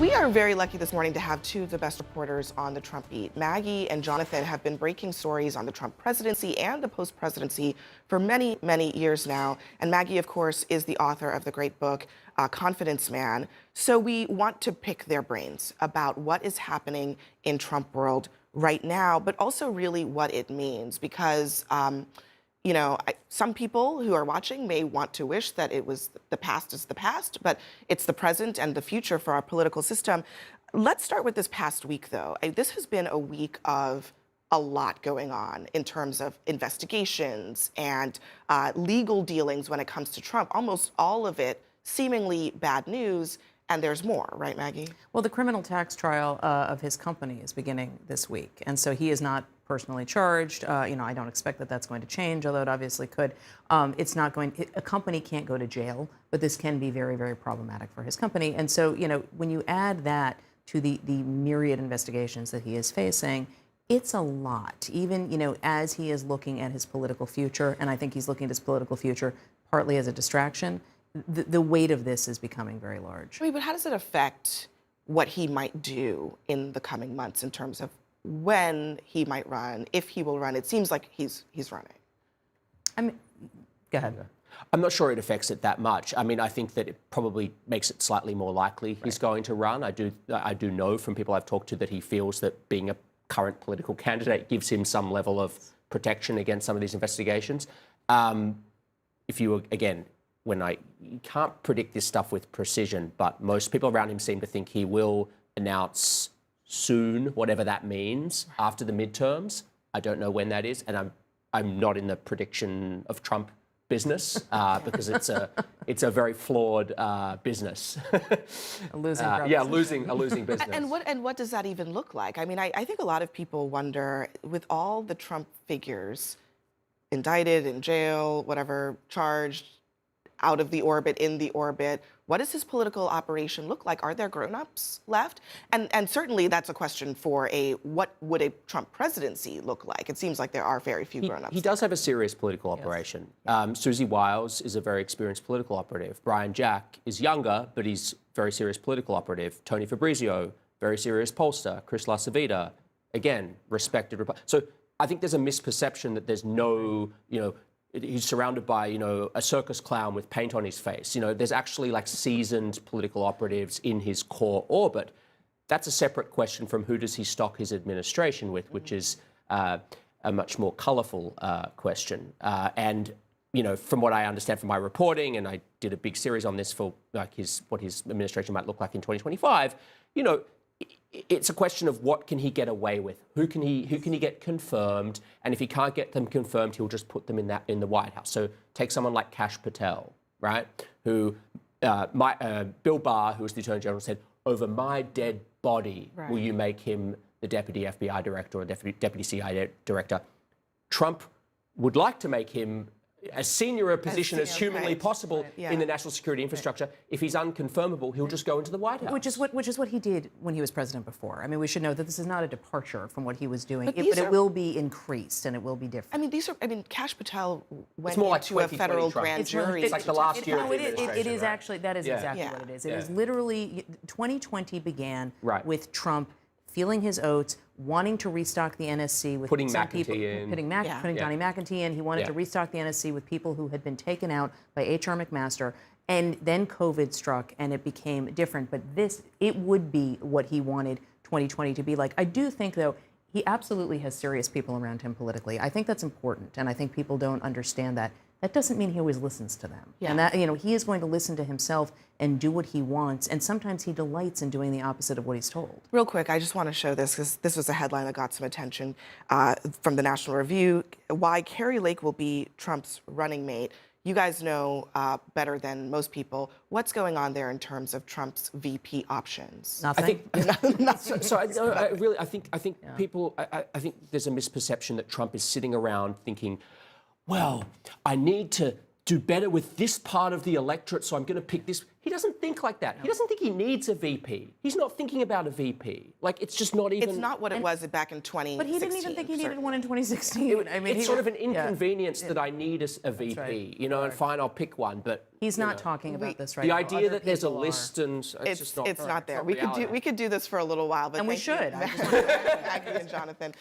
We are very lucky this morning to have two of the best reporters on the Trump beat. Maggie and Jonathan have been breaking stories on the Trump presidency and the post-presidency for many, many years now. And Maggie, of course, is the author of the great book, Confidence Man. So we want to pick their brains about what is happening in Trump world right now, but also really what it means. Because some people who are watching may want to wish that it was the past is the past, but it's the present and the future for our political system. Let's start with this past week, though. This has been a week of a lot going on in terms of investigations and legal dealings when it comes to Trump. Almost all of it seemingly bad news. And there's more, right, Maggie? Well, the criminal tax trial of his company is beginning this week. And so he is not personally charged. I don't expect that that's going to change, although it obviously could. It's not going, a company can't go to jail, but this can be very, very problematic for his company. And so, when you add that to the myriad investigations that he is facing, it's a lot, even, as he is looking at his political future, and I think he's looking at his political future partly as a distraction. The weight of this is becoming very large. But how does it affect what he might do in the coming months in terms of when he might run, if he will run? It seems like he's running. Go ahead. I'm not sure it affects it that much. I think that it probably makes it slightly more likely he's going to run. I do know from people I've talked to that he feels that being a current political candidate gives him some level of protection against some of these investigations. You can't predict this stuff with precision, but most people around him seem to think he will announce soon, whatever that means, after the midterms. I don't know when that is, and I'm not in the prediction of Trump business because it's a very flawed business. A losing a losing business. And what does that even look like? I think a lot of people wonder, with all the Trump figures indicted, in jail, whatever, charged, out of the orbit, in the orbit, what does his political operation look like? Are there grown-ups left? And certainly that's a question for what would a Trump presidency look like? It seems like there are very few grown-ups. He does have a serious political operation. Susie Wiles is a very experienced political operative. Brian Jack is younger, but he's very serious political operative. Tony Fabrizio, very serious pollster. Chris LaCivita, again, respected. So I think there's a misperception that there's no, he's surrounded by, a circus clown with paint on his face. There's actually seasoned political operatives in his core orbit. That's a separate question from who does he stock his administration with, which is a much more colourful question. From what I understand from my reporting, and I did a big series on this for what his administration might look like in 2025, it's a question of what can he get away with, who can he get confirmed, and if he can't get them confirmed, he'll just put them in the White House. So take someone like Kash Patel, right? Who Bill Barr, who was the Attorney General, said, "Over my dead body, will you make him the deputy FBI director or deputy CIA director?" Trump would like to make him as senior a position as humanly possible in the national security infrastructure. If he's unconfirmable, he'll just go into the White House. Which is what he did when he was president before. We should know that this is not a departure from what he was doing, but it will be increased and it will be different. Kash Patel went more like into a federal grand jury. It's like the last year of the It administration, is actually, that is exactly what it is. It is literally, 2020 began with Trump feeling his oats, wanting to restock the NSC with putting some McEntee people, in. putting Johnny McEntee in. He wanted to restock the NSC with people who had been taken out by H.R. McMaster. And then COVID struck and it became different. But it would be what he wanted 2020 to be like. I do think, though, he absolutely has serious people around him politically. I think that's important. And I think people don't understand that. That doesn't mean he always listens to them. And that, he is going to listen to himself and do what he wants. And sometimes he delights in doing the opposite of what he's told. Real quick, I just want to show this because this was a headline that got some attention from the National Review. Why Kari Lake will be Trump's running mate. You guys know better than most people what's going on there in terms of Trump's VP options. Nothing. I think people. I think there's a misperception that Trump is sitting around thinking, well, I need to do better with this part of the electorate, so I'm going to pick this. He doesn't think like that. He doesn't think he needs a VP. He's not thinking about a VP. Like, it's just not even... It's not what it was back in 2016. But he didn't even think he needed one in 2016. It's sort of an inconvenience that I need a VP, right. you know, and fine, I'll pick one, but... He's not talking about this right The now. idea Other that there's a people are. list and it's just not... It's not there. reality. We could do this for a little while, but And we thank you, should. I just Maggie and Jonathan.